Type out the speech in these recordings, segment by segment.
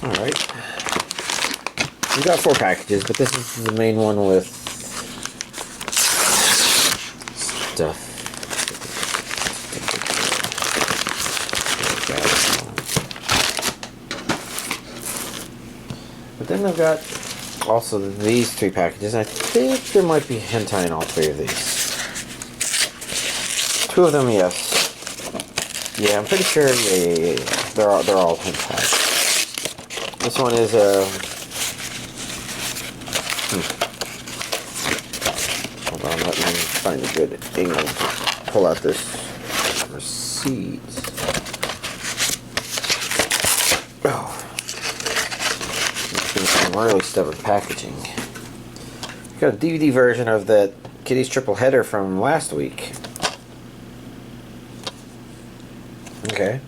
Alright. We got 4 packages, but this is the main one with stuff. But then I've got also these 3 packages. I think there might be hentai in all 3 of these. 2 of them, yes. Yeah, I'm pretty sure. Yeah. They're all hentai. This one is Hold on, let me find a good angle to pull out this receipt. Oh, it's been some really stubborn packaging. Got a DVD version of that Kitty's triple header from last week. Okay.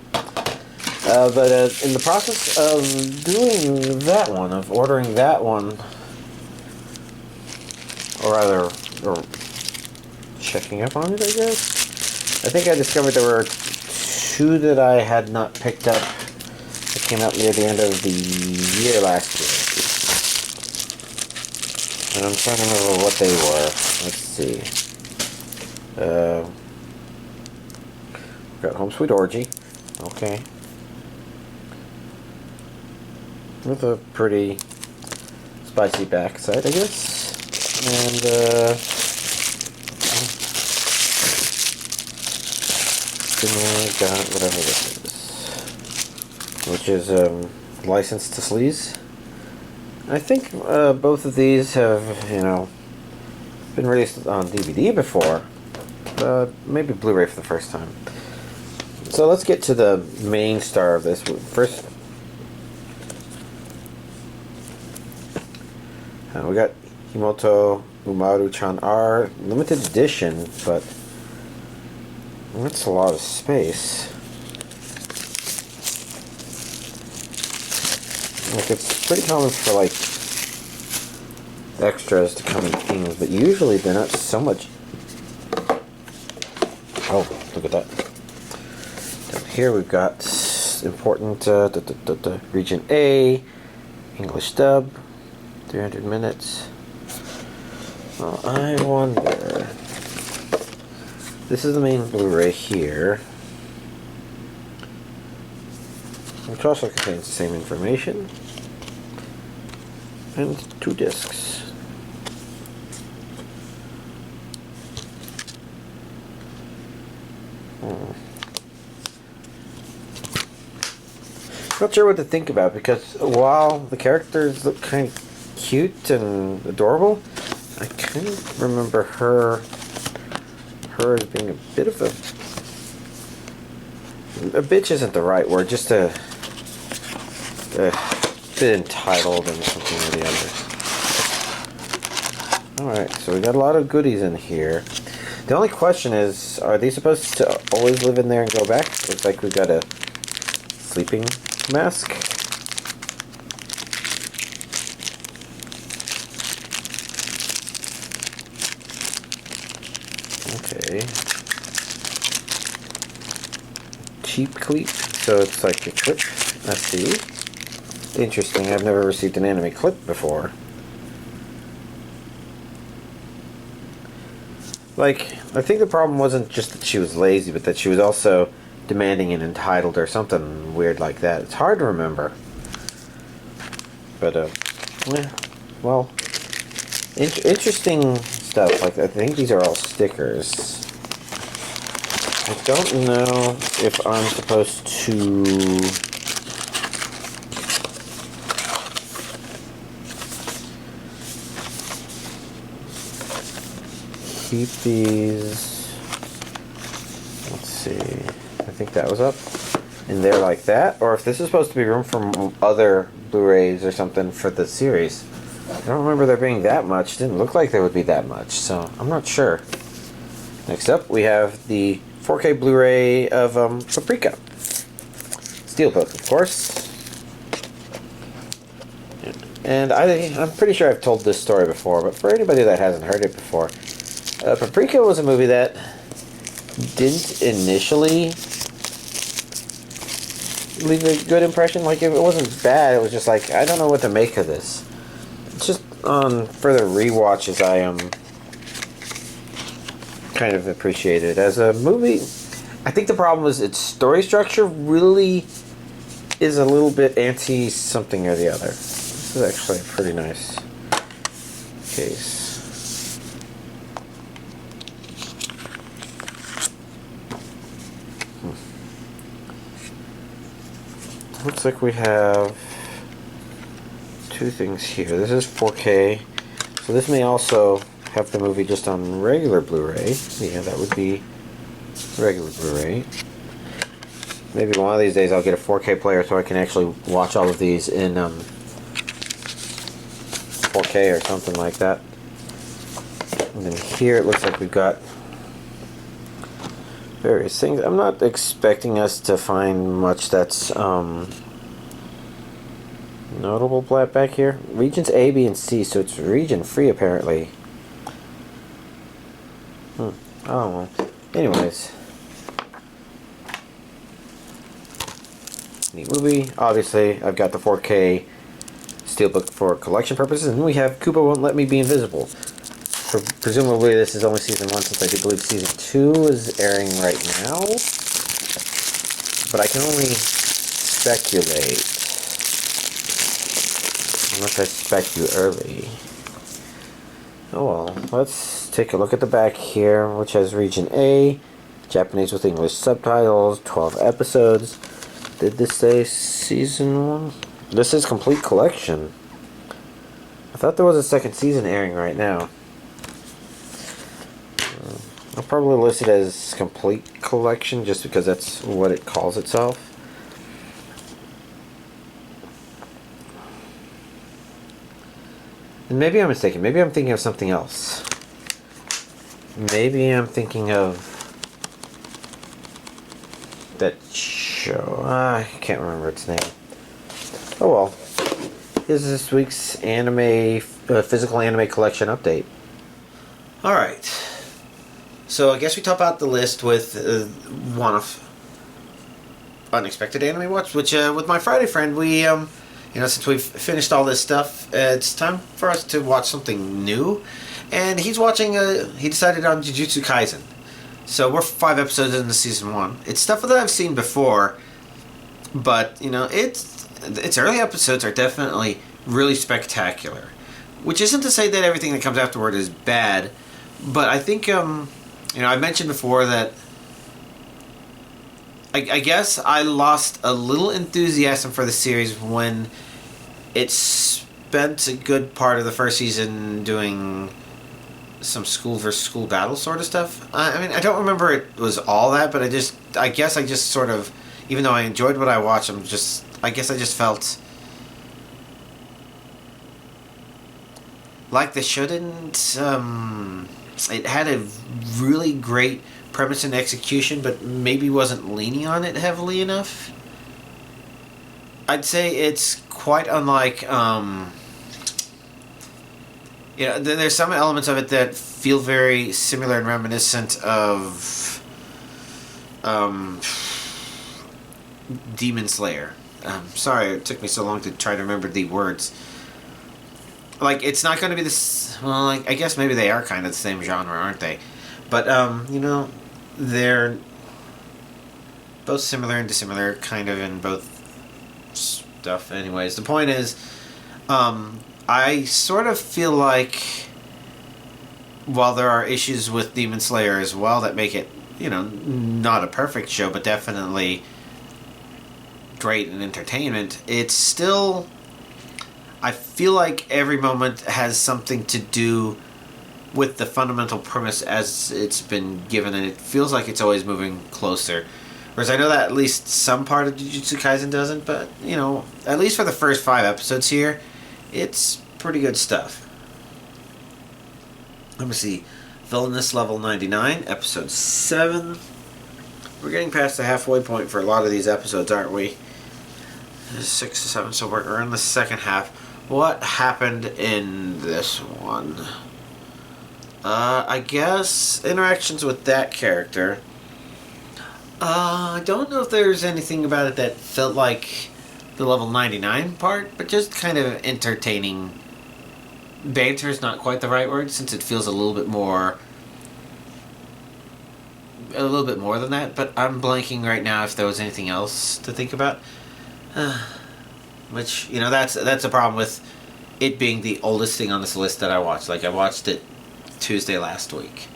But in the process of doing that one, of ordering that one, or rather, or checking up on it, I guess, I think I discovered there were 2 that I had not picked up that came out near the end of the year last year. And I'm trying to remember what they were. Let's see. Got Home Sweet Orgy. Okay. With a pretty spicy backside, I guess. And, got whatever this is. Which is, licensed to sleaze. I think, both of these have, been released on DVD before. Maybe Blu-ray for the first time. So let's get to the main star of this. First, we got Himouto Umaru-Chan R limited edition, but that's a lot of space. Like, it's pretty common for like extras to come in things, but usually they're not so much. Oh, look at that. Down here we've got important region A, English dub, 300 minutes. Well, I wonder. This is the main Blu-ray here, which also contains the same information, and 2 discs. Not sure what to think about, because while the characters look kind of cute and adorable, I kind of remember her as being a bit of a bitch isn't the right word, just a bit entitled and something or the other. Alright, so we got a lot of goodies in here. The only question is, are these supposed to always live in there and go back? Looks like we've got a sleeping mask. Okay. Cheap clip, so it's like a clip. I see. Interesting, I've never received an anime clip before. Like, I think the problem wasn't just that she was lazy, but that she was also demanding and entitled or something weird like that. It's hard to remember. But, yeah, well, interesting stuff. Like, I think these are all stickers. I don't know if I'm supposed to keep these. Let's see. I think that was up in there like that, or if this is supposed to be room for other Blu-rays or something for the series. I don't remember there being that much. It didn't look like there would be that much, so I'm not sure. Next up, we have the 4K Blu-ray of Paprika. Steelbook, of course. And I'm pretty sure I've told this story before, but for anybody that hasn't heard it before, Paprika was a movie that didn't initially leave a good impression. Like, if it wasn't bad, it was just like, I don't know what to make of this. It's just on further rewatches, I kind of appreciate it. As a movie, I think the problem is its story structure really is a little bit anti-something or the other. This is actually a pretty nice case. Looks like we have two things here. This is 4K, so this may also have the movie just on regular Blu-ray. Yeah, that would be regular Blu-ray. Maybe one of these days I'll get a 4K player so I can actually watch all of these in 4K or something like that. And then here it looks like we've got various things. I'm not expecting us to find much that's notable back here. Regions A, B, and C, so it's region free apparently. Oh well. Anyways. Neat movie. Obviously, I've got the 4K steelbook for collection purposes, and we have Kubo Won't Let Me Be Invisible. Presumably this is only season 1, since I do believe season 2 is airing right now. But I can only speculate. Unless I spec you early. Oh well, let's take a look at the back here, which has region A, Japanese with English subtitles, 12 episodes. Did this say season 1? This is complete collection. I thought there was a second season airing right now. I'll probably list it as complete collection just because that's what it calls itself. And maybe I'm mistaken. Maybe I'm thinking of something else. Maybe I'm thinking of that show. I can't remember its name. Oh well. Here's this week's anime, physical anime collection update. Alright. So I guess we top out the list with one of unexpected anime watch, which with my Friday friend, we since we've finished all this stuff, it's time for us to watch something new. And he's watching. He decided on Jujutsu Kaisen. So we're 5 episodes into season 1. It's stuff that I've seen before, but its early episodes are definitely really spectacular. Which isn't to say that everything that comes afterward is bad, but I think I mentioned before that I guess I lost a little enthusiasm for the series when it spent a good part of the first season doing some school versus school battle sort of stuff. I mean, I don't remember it was all that, but I guess I just sort of, even though I enjoyed what I watched, I guess I just felt like the show didn't, it had a really great premise and execution, but maybe wasn't leaning on it heavily enough. I'd say it's quite unlike, there's some elements of it that feel very similar and reminiscent of Demon Slayer. Sorry it took me so long to try to remember the words. Like, it's not going to be this... Well, I guess maybe they are kind of the same genre, aren't they? But, they're both similar and dissimilar, kind of, in both stuff. Anyways, the point is, I sort of feel like, while there are issues with Demon Slayer as well that make it, not a perfect show, but definitely great in entertainment, it's still... I feel like every moment has something to do with the fundamental premise as it's been given, and it feels like it's always moving closer. Whereas I know that at least some part of Jujutsu Kaisen doesn't, but, at least for the first 5 episodes here, it's pretty good stuff. Let me see. Villainous Level 99, Episode 7. We're getting past the halfway point for a lot of these episodes, aren't we? 6 to 7, so we're in the second half. What happened in this one? I guess interactions with that character. I don't know if there's anything about it that felt like the level 99 part, but just kind of entertaining. Banter is not quite the right word, since it feels a little bit more than that, but I'm blanking right now if there was anything else to think about. Which, that's a problem with it being the oldest thing on this list that I watched. Like, I watched it Tuesday last week.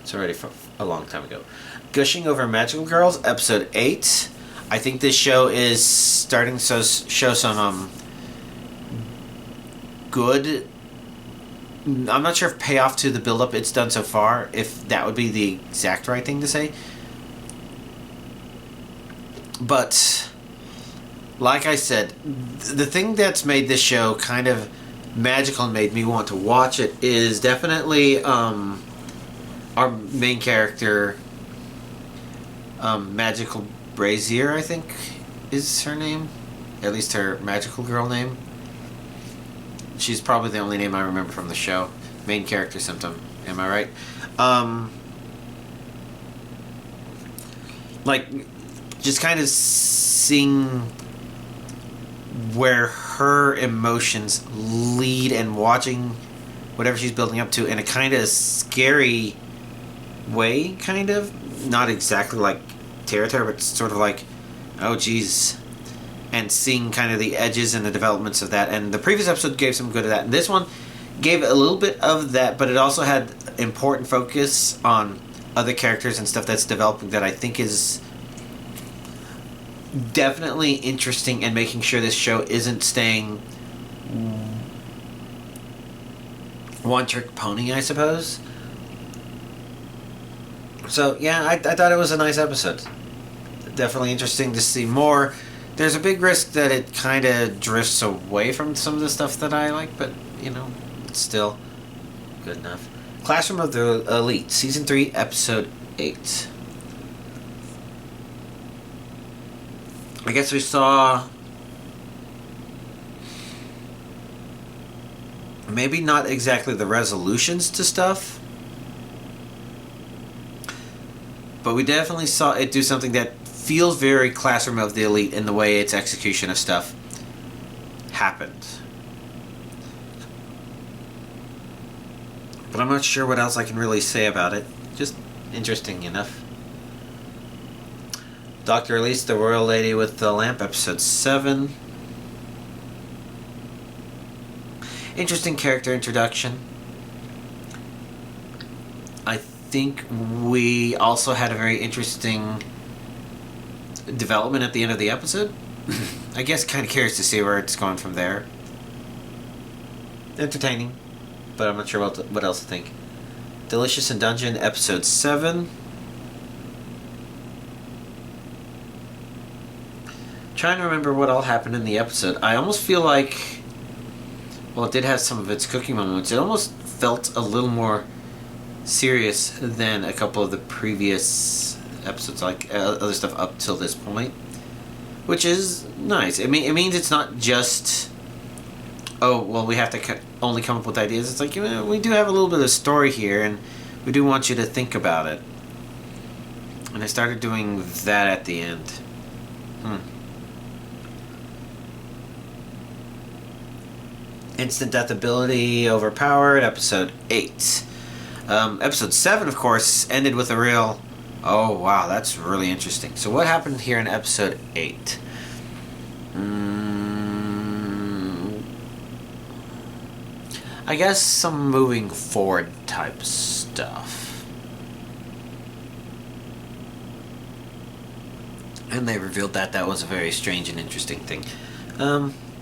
It's already from a long time ago. Gushing Over Magical Girls, episode 8. I think this show is starting to show some good... I'm not sure if payoff to the build-up it's done so far, if that would be the exact right thing to say. But, like I said, the thing that's made this show kind of magical and made me want to watch it is definitely our main character, Magical Brazier, I think is her name. At least her magical girl name. She's probably the only name I remember from the show. Main character symptom. Am I right? Like, just kind of seeing where her emotions lead and watching whatever she's building up to in a kind of scary way, kind of. Not exactly like Terror, but sort of like, oh geez. And seeing kind of the edges and the developments of that. And the previous episode gave some good of that. And this one gave a little bit of that, but it also had important focus on other characters and stuff that's developing that I think is definitely interesting, and making sure this show isn't staying one-trick pony, I suppose. So, yeah, I thought it was a nice episode. Definitely interesting to see more. There's a big risk that it kind of drifts away from some of the stuff that I like, but, it's still good enough. Classroom of the Elite, Season 3, Episode 8. I guess we saw... maybe not exactly the resolutions to stuff, but we definitely saw it do something that feels very Classroom of the Elite in the way its execution of stuff happened. But I'm not sure what else I can really say about it. Just interesting enough. Dr. Elise, the Royal Lady with the Lamp, episode 7. Interesting character introduction. I think we also had a very interesting development at the end of the episode. I guess kind of curious to see where it's going from there. Entertaining, but I'm not sure what else to think. Delicious in Dungeon, episode 7. Trying to remember what all happened in the episode. I almost feel like, well, it did have some of its cooking moments. It almost felt a little more serious than a couple of the previous episodes, like other stuff up till this point, which is nice. I mean, it means it's not just, oh, well, we have to only come up with ideas. It's like, we do have a little bit of story here, and we do want you to think about it. And I started doing that at the end. Instant death ability overpowered, episode 8. Episode 7, of course, ended with a real, oh wow, that's really interesting. So what happened here in episode 8? I guess some moving forward type stuff. And they revealed that was a very strange and interesting thing.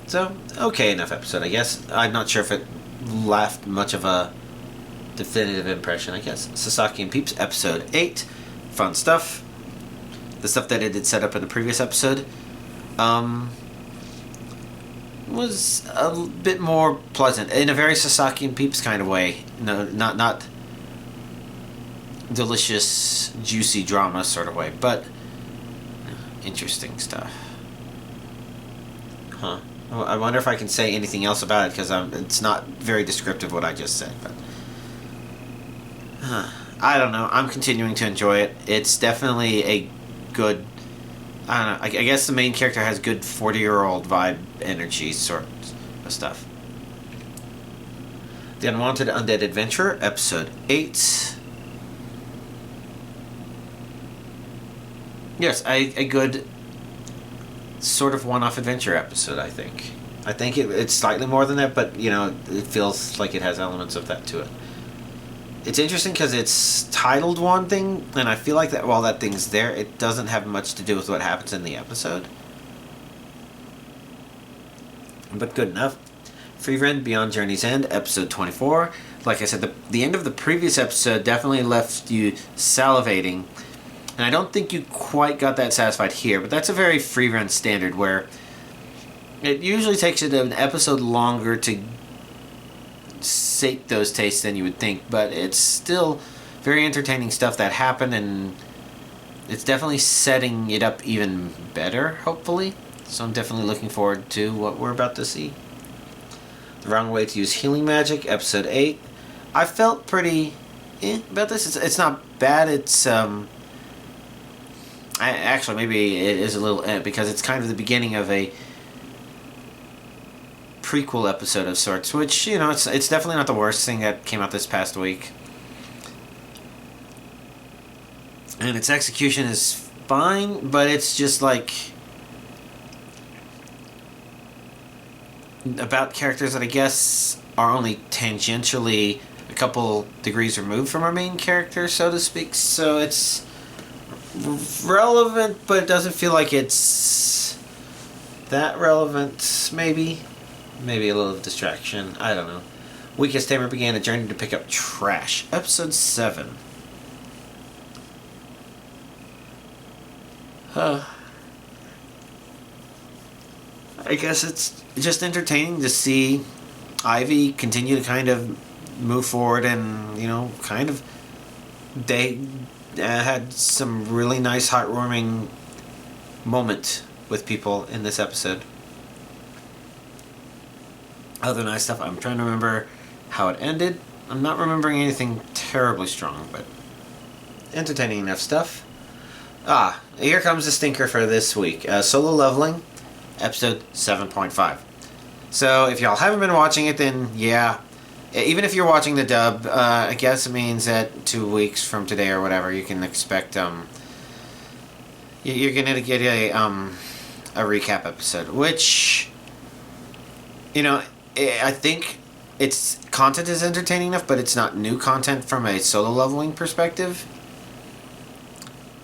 So, okay enough episode, I guess. I'm not sure if it left much of a definitive impression, I guess. Sasaki and Peeps, episode 8. Fun stuff. The stuff that it did set up in the previous episode was a bit more pleasant, in a very Sasaki and Peeps kind of way. No, not delicious, juicy drama sort of way, but interesting stuff. Huh. I wonder if I can say anything else about it, because it's not very descriptive what I just said, but I don't know. I'm continuing to enjoy it. It's definitely a good. I don't know. I guess the main character has good 40-year-old vibe, energy sort of stuff. The Unwanted Undead Adventurer, Episode 8. Yes, a good sort of one-off adventure episode, I think. I think it's slightly more than that, but, you know, it feels like it has elements of that to it. It's interesting because it's titled one thing, and I feel like that while that thing's there, it doesn't have much to do with what happens in the episode. But good enough. Free Rent Beyond Journey's End, Episode 24. Like I said, the end of the previous episode definitely left you salivating. And I don't think you quite got that satisfied here, but that's a very free run standard where it usually takes it an episode longer to sate those tastes than you would think, but it's still very entertaining stuff that happened, and it's definitely setting it up even better, hopefully. So I'm definitely looking forward to what we're about to see. The Wrong Way to Use Healing Magic, Episode 8. I felt pretty about this. It's not bad. It's actually, maybe it is a little because it's kind of the beginning of a prequel episode of sorts, which, you know, it's definitely not the worst thing that came out this past week. And its execution is fine, but it's just like about characters that I guess are only tangentially a couple degrees removed from our main character, so to speak. So it's relevant, but it doesn't feel like it's that relevant. Maybe a little distraction. I don't know. Weakest Tamer began a journey to pick up trash. Episode 7. I guess it's just entertaining to see Ivy continue to kind of move forward, and, you know, kind of they had some really nice heartwarming moment with people in this episode. Other nice stuff, I'm trying to remember how it ended. I'm not remembering anything terribly strong, but entertaining enough stuff. Here comes the stinker for this week. Solo Leveling, episode 7.5. So if y'all haven't been watching it, then yeah, even if you're watching the dub, I guess it means that 2 weeks from today or whatever, you can expect you're gonna get a recap episode, which, you know, I think its content is entertaining enough, but it's not new content from a solo leveling perspective.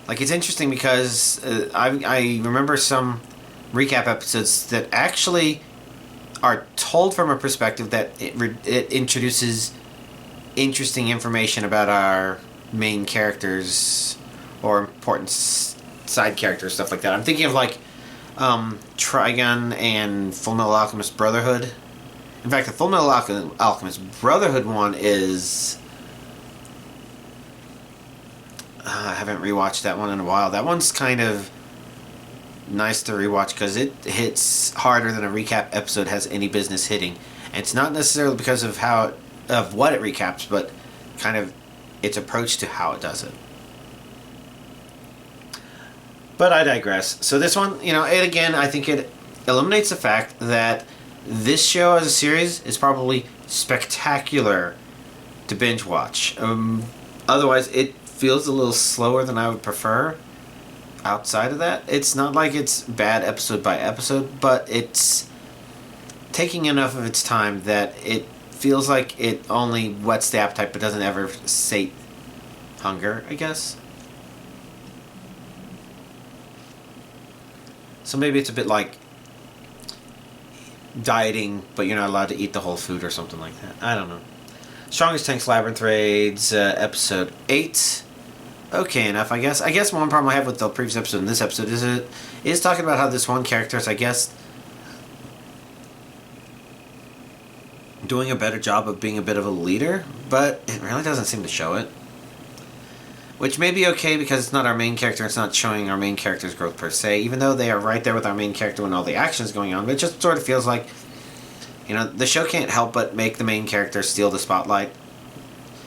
Like, it's interesting because I remember some recap episodes that actually are told from a perspective that it introduces interesting information about our main characters or important side characters, stuff like that. I'm thinking of, like, Trigun and Fullmetal Alchemist Brotherhood. In fact, the Fullmetal Alchemist Brotherhood one is... I haven't rewatched that one in a while. That one's kind of nice to rewatch because it hits harder than a recap episode has any business hitting. And it's not necessarily because of what it recaps, but kind of its approach to how it does it. But I digress. So this one, you know, I think it eliminates the fact that this show as a series is probably spectacular to binge watch. Otherwise, it feels a little slower than I would prefer. Outside of that, it's not like it's bad episode by episode, but it's taking enough of its time that it feels like it only whets the appetite but doesn't ever sate hunger, I guess. So maybe it's a bit like dieting, but you're not allowed to eat the whole food or something like that. I don't know. Strongest Tanks Labyrinth Raids, episode 8. Okay, enough, I guess. I guess one problem I have with the previous episode and this episode is talking about how this one character is, I guess, doing a better job of being a bit of a leader, but it really doesn't seem to show it. Which may be okay because it's not our main character, it's not showing our main character's growth per se, even though they are right there with our main character when all the action's going on, but it just sort of feels like, you know, the show can't help but make the main character steal the spotlight,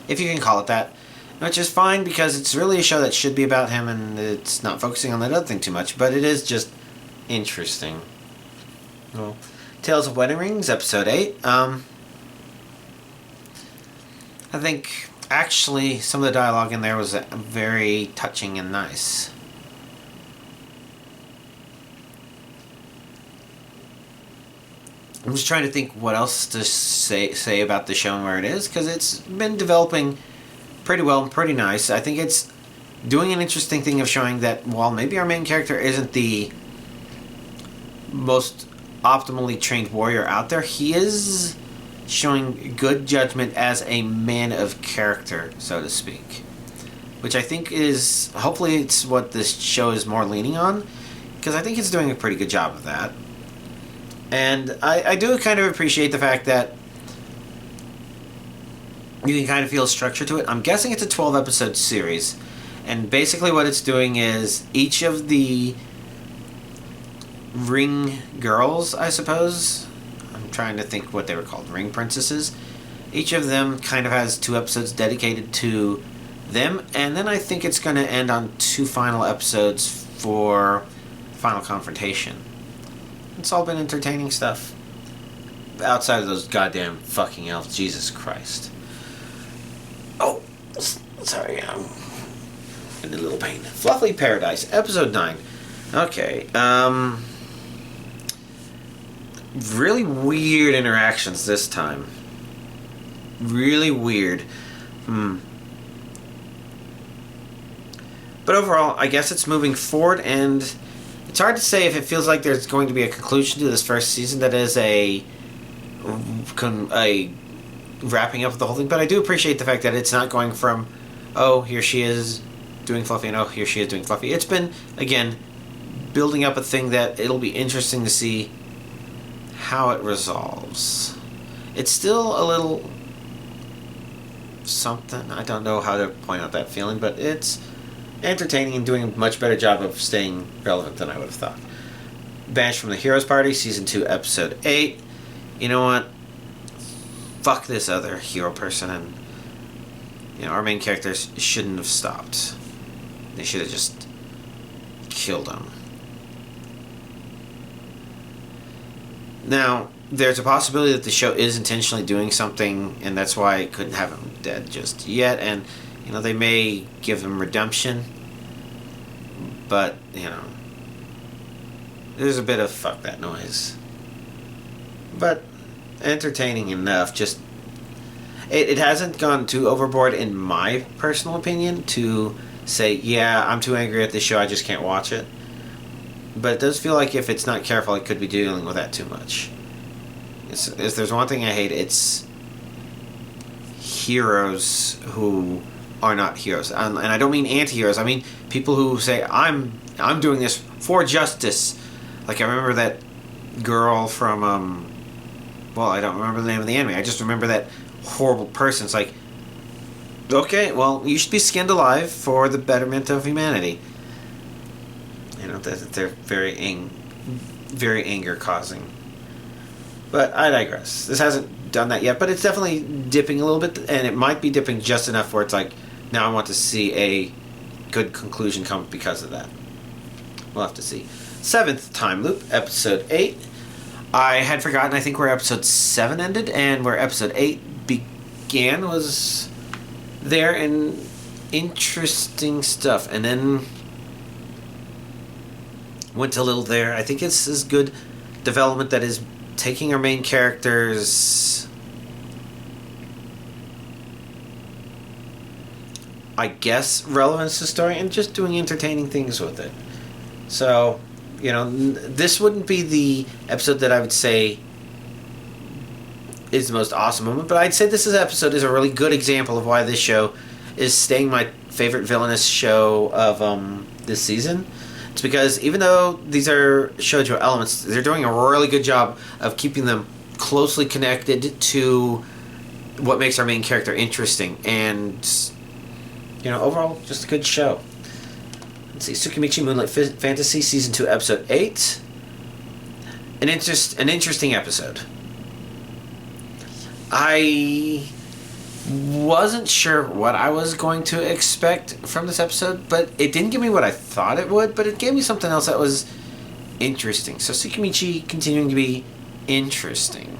if you can call it that. which is fine because it's really a show that should be about him and it's not focusing on that other thing too much, but it is just interesting. Well, Tales of Wedding Rings, episode 8. I think actually some of the dialogue in there was very touching and nice. I'm just trying to think what else to say about the show and where it is, because it's been developing pretty well and pretty nice. I think it's doing an interesting thing of showing that while maybe our main character isn't the most optimally trained warrior out there, he is showing good judgment as a man of character, so to speak. Which I think is, hopefully it's what this show is more leaning on, because I think it's doing a pretty good job of that. And I do kind of appreciate the fact that you can kind of feel a structure to it. I'm guessing it's a 12-episode series. And basically what it's doing is each of the ring girls, I suppose. I'm trying to think what they were called. Ring princesses. Each of them kind of has 2 episodes dedicated to them. And then I think it's going to end on 2 final episodes for Final Confrontation. It's all been entertaining stuff. Outside of those goddamn fucking elves. Jesus Christ. Oh, sorry, I'm in a little pain. Fluffy Paradise, episode 9. Okay, really weird interactions this time. Really weird. But overall, I guess it's moving forward, and it's hard to say if it feels like there's going to be a conclusion to this first season that is a wrapping up of the whole thing. But I do appreciate the fact that it's not going from, oh, here she is doing Fluffy, and oh, here she is doing Fluffy. It's been, again, building up a thing that it'll be interesting to see how it resolves. It's still a little something. I don't know how to point out that feeling, but it's entertaining and doing a much better job of staying relevant than I would have thought. Banished from the Heroes Party, Season 2, Episode 8. You know what? Fuck this other hero person, and our main characters shouldn't have stopped. They should have just killed him. Now, there's a possibility that the show is intentionally doing something, and that's why it couldn't have him dead just yet, and they may give him redemption, but, there's a bit of fuck that noise. But entertaining enough. Just it hasn't gone too overboard, in my personal opinion, to say, yeah, I'm too angry at this show, I just can't watch it. But it does feel like if it's not careful, it could be dealing with that too much. If there's one thing I hate, it's heroes who are not heroes, and I don't mean anti-heroes. I mean people who say I'm doing this for justice. Like I remember that girl from I don't remember the name of the anime. I just remember that horrible person. It's like, okay, well, you should be skinned alive for the betterment of humanity. That they're very anger causing. But I digress. This hasn't done that yet, but it's definitely dipping a little bit, and it might be dipping just enough where it's like, now I want to see a good conclusion come because of that. We'll have to see. 7th Time Loop, Episode 8. I had forgotten, I think, where Episode 7 ended, and where Episode 8 began was there, and interesting stuff. And then went a little there. I think it's this good development that is taking our main characters, I guess, relevance to the story and just doing entertaining things with it. So, this wouldn't be the episode that I would say is the most awesome moment, but I'd say this episode is a really good example of why this show is staying my favorite villainous show of this season. It's because even though these are shoujo elements, they're doing a really good job of keeping them closely connected to what makes our main character interesting. And, overall, just a good show. Let's see, Tsukimichi Moonlight Fantasy, Season 2, Episode 8. An interesting episode. I Wasn't sure what I was going to expect from this episode, but it didn't give me what I thought it would, but it gave me something else that was interesting. So Tsukimichi continuing to be interesting.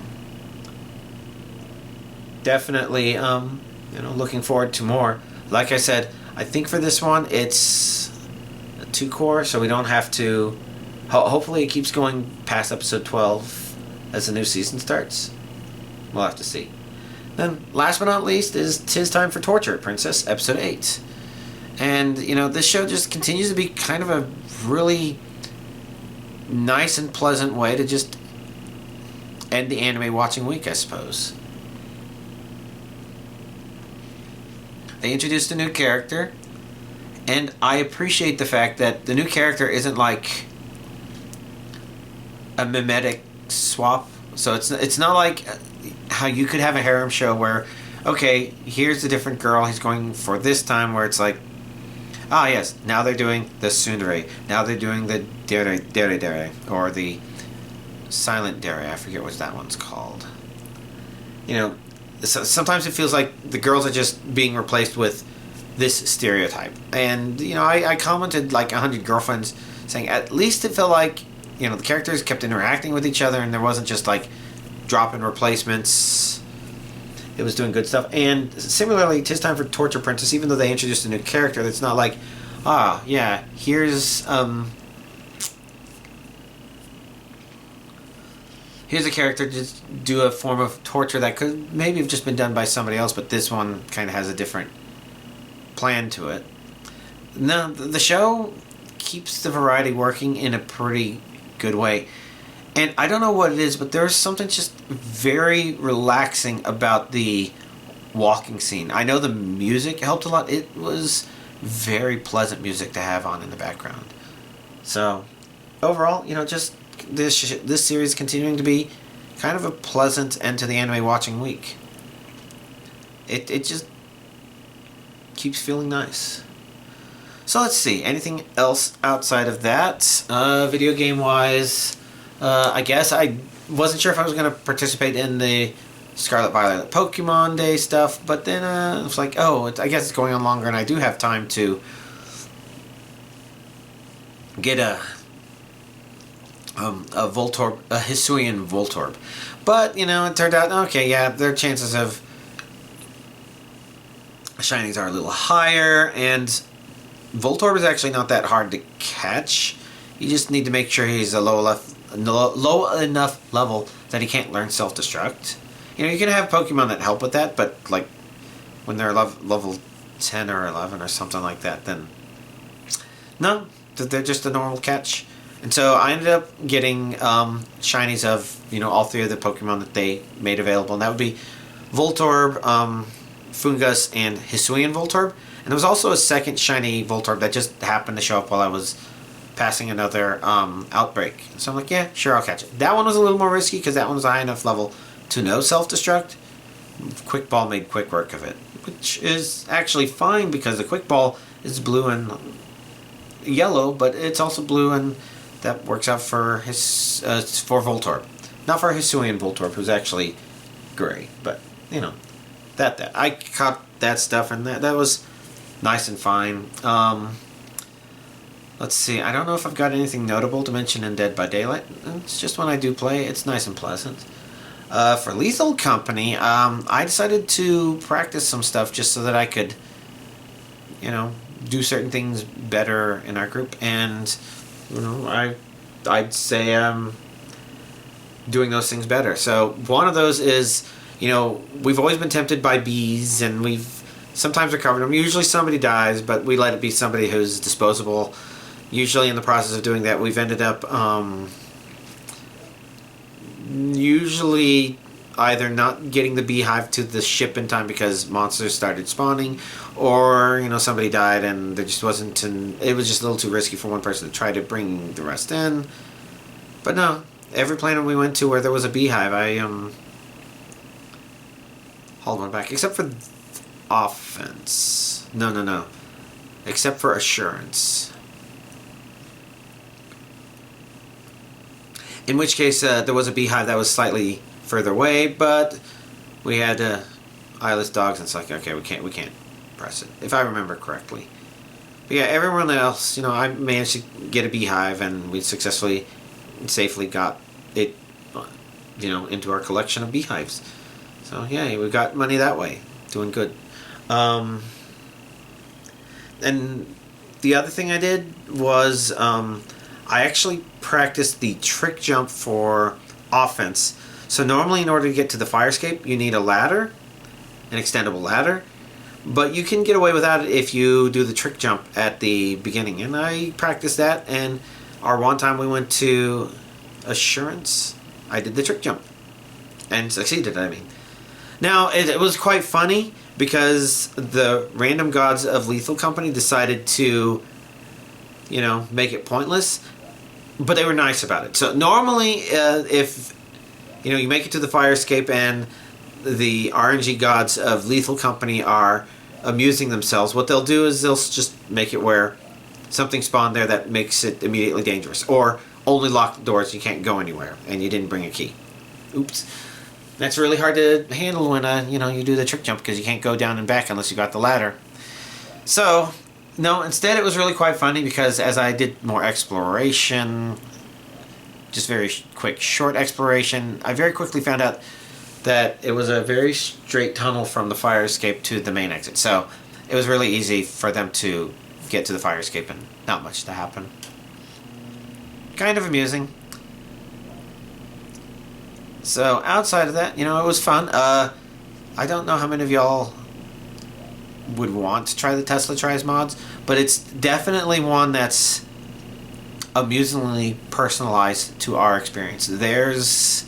Definitely, looking forward to more. Like I said, I think for this one, it's a 2-core, so we don't have to... hopefully it keeps going past episode 12 as the new season starts. We'll have to see. Then, last but not least, is 'Tis Time for Torture Princess, episode 8. And, this show just continues to be kind of a really nice and pleasant way to just end the anime watching week, I suppose. They introduced a new character, and I appreciate the fact that the new character isn't like a mimetic swap. So it's not like how you could have a harem show where, okay, here's a different girl he's going for this time, where it's like, yes, now they're doing the tsundere, now they're doing the dere, or the silent dere, I forget what that one's called. So sometimes it feels like the girls are just being replaced with this stereotype. And, I commented like 100 girlfriends saying at least it felt like, the characters kept interacting with each other and there wasn't just like drop-in replacements. It was doing good stuff. And similarly, 'Tis Time for Torture Princess, even though they introduced a new character, that's not like, here's a character to just do a form of torture that could maybe have just been done by somebody else, but this one kind of has a different plan to it. No, the show keeps the variety working in a pretty good way. And I don't know what it is, but there's something just very relaxing about the walking scene. I know the music helped a lot. It was very pleasant music to have on in the background. So, overall, just this series continuing to be kind of a pleasant end to the anime watching week. It just keeps feeling nice. So let's see, anything else outside of that? Video game wise, I guess I wasn't sure if I was going to participate in the Scarlet Violet Pokemon Day stuff, but then I was like, I guess it's going on longer and I do have time to get a Voltorb, a Hisuian Voltorb. But, it turned out, okay, yeah, their chances of shinies are a little higher, and Voltorb is actually not that hard to catch. You just need to make sure he's a low enough level that he can't learn self-destruct. You can have Pokemon that help with that, but, like, when they're level 10 or 11 or something like that, then no, they're just a normal catch. And so I ended up getting shinies of, all 3 of the Pokemon that they made available. And that would be Voltorb, Fungus, and Hisuian Voltorb. And there was also a second shiny Voltorb that just happened to show up while I was passing another outbreak. So I'm like, yeah, sure, I'll catch it. That one was a little more risky because that one was a high enough level to know self-destruct. Quick Ball made quick work of it, which is actually fine because the Quick Ball is blue and yellow, but it's also blue, and that works out for for Voltorb. Not for Hisuian Voltorb, who's actually gray, but, that. I caught that stuff, and that was nice and fine. Let's see, I don't know if I've got anything notable to mention in Dead by Daylight. It's just when I do play, it's nice and pleasant. For Lethal Company, I decided to practice some stuff just so that I could, do certain things better in our group, and I'd say I'm doing those things better. So one of those is, we've always been tempted by bees, and we've sometimes recovered them. Usually somebody dies, but we let it be somebody who's disposable. Usually in the process of doing that, we've ended up usually either not getting the beehive to the ship in time because monsters started spawning, or somebody died and there just wasn't it was just a little too risky for one person to try to bring the rest in. But no, every planet we went to where there was a beehive, I hauled one back, except for offense. No, except for assurance, in which case there was a beehive that was slightly further away, but we had to eyeless dogs, and it's like, okay, we can't press it, if I remember correctly. But yeah, everyone else, you know, I managed to get a beehive, and we successfully and safely got it, you know, into our collection of beehives. So yeah, we got money that way. Doing good. And the other thing I did was I actually practiced the trick jump for offense. So normally in order to get to the fire escape, you need a ladder, an extendable ladder. But you can get away without it if you do the trick jump at the beginning. And I practiced that, and our one time we went to Assurance, I did the trick jump. And succeeded, I mean. Now, it was quite funny because the random gods of Lethal Company decided to, you know, make it pointless. But they were nice about it. So normally, if, you know, you make it to the fire escape and the RNG gods of Lethal Company are amusing themselves, what they'll do is they'll just make it where something spawned there that makes it immediately dangerous, or only lock the doors, you can't go anywhere, and you didn't bring a key. Oops. That's really hard to handle when you know, you do the trick jump, because you can't go down and back unless you got the ladder. So no, instead it was really quite funny, because as I did more exploration, just very quick short exploration, I very quickly found out that it was a very straight tunnel from the fire escape to the main exit. So it was really easy for them to get to the fire escape and not much to happen. Kind of amusing. So outside of that, you know, it was fun. I don't know how many of y'all would want to try the Tesla Tries mods, but it's definitely one that's amusingly personalized to our experience. There's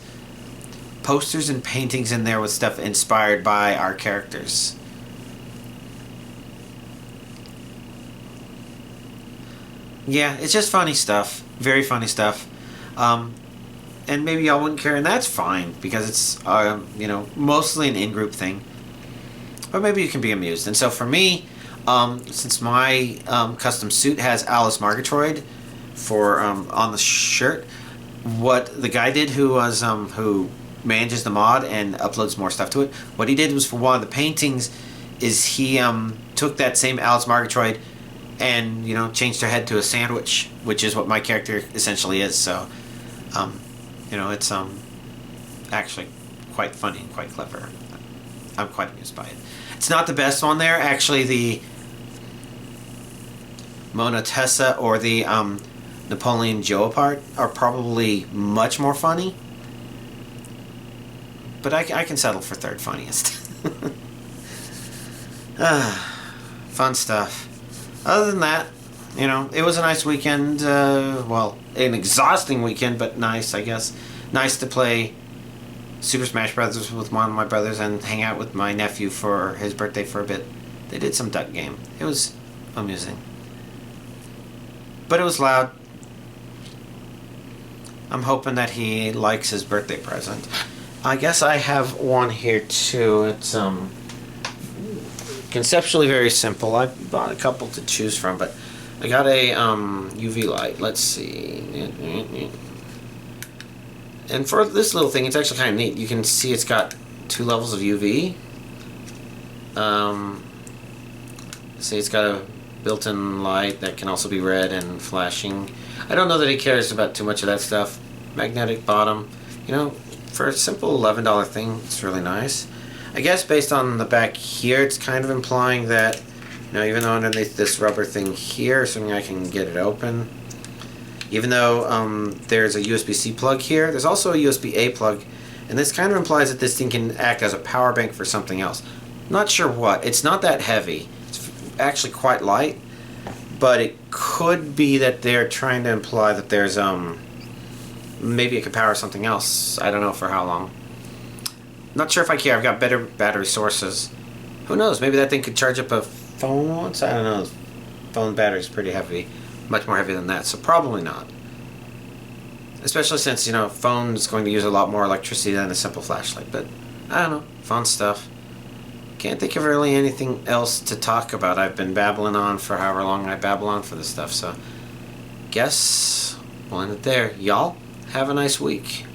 posters and paintings in there with stuff inspired by our characters. Yeah, it's just funny stuff. Very funny stuff. And maybe y'all wouldn't care, and that's fine, because it's, you know, mostly an in-group thing. But maybe you can be amused. And so for me, since my custom suit has Alice Margatroyd for on the shirt, what the guy did who was who manages the mod and uploads more stuff to it, what he did was, for one of the paintings, is he took that same Alice Margatroyd and, you know, changed her head to a sandwich, which is what my character essentially is. So you know, it's actually quite funny and quite clever. I'm quite amused by it. It's not the best one there. Actually, the Mona Tessa or the Napoleon Bonaparte are probably much more funny. But I can settle for third funniest. Fun stuff. Other than that, you know, it was a nice weekend. Well, an exhausting weekend, but nice, I guess. Nice to play Super Smash Brothers with one of my brothers and hang out with my nephew for his birthday for a bit. They did some duck game. It was amusing. But it was loud. I'm hoping that he likes his birthday present. I guess I have one here too. It's conceptually very simple. I bought a couple to choose from, but I got a UV light. Let's see. And for this little thing, it's actually kind of neat. You can see it's got 2 levels of UV. See, it's got a built-in light that can also be red and flashing. I don't know that he cares about too much of that stuff. Magnetic bottom. You know, for a simple $11 thing, it's really nice. I guess based on the back here, it's kind of implying that, you know, even though underneath this rubber thing here, assuming I can get it open, even though there's a USB-C plug here, there's also a USB-A plug, and this kind of implies that this thing can act as a power bank for something else. Not sure what. It's not that heavy. It's actually quite light, but it could be that they're trying to imply that there's maybe it could power something else. I don't know for how long. Not sure if I care. I've got better battery sources. Who knows? Maybe that thing could charge up a phone once? I don't know. Phone battery's pretty heavy. Much more heavy than that, so probably not. Especially since, you know, a phone's going to use a lot more electricity than a simple flashlight. But, I don't know. Fun stuff. Can't think of really anything else to talk about. I've been babbling on for however long I babble on for this stuff, so guess we'll end it there. Y'all, have a nice week.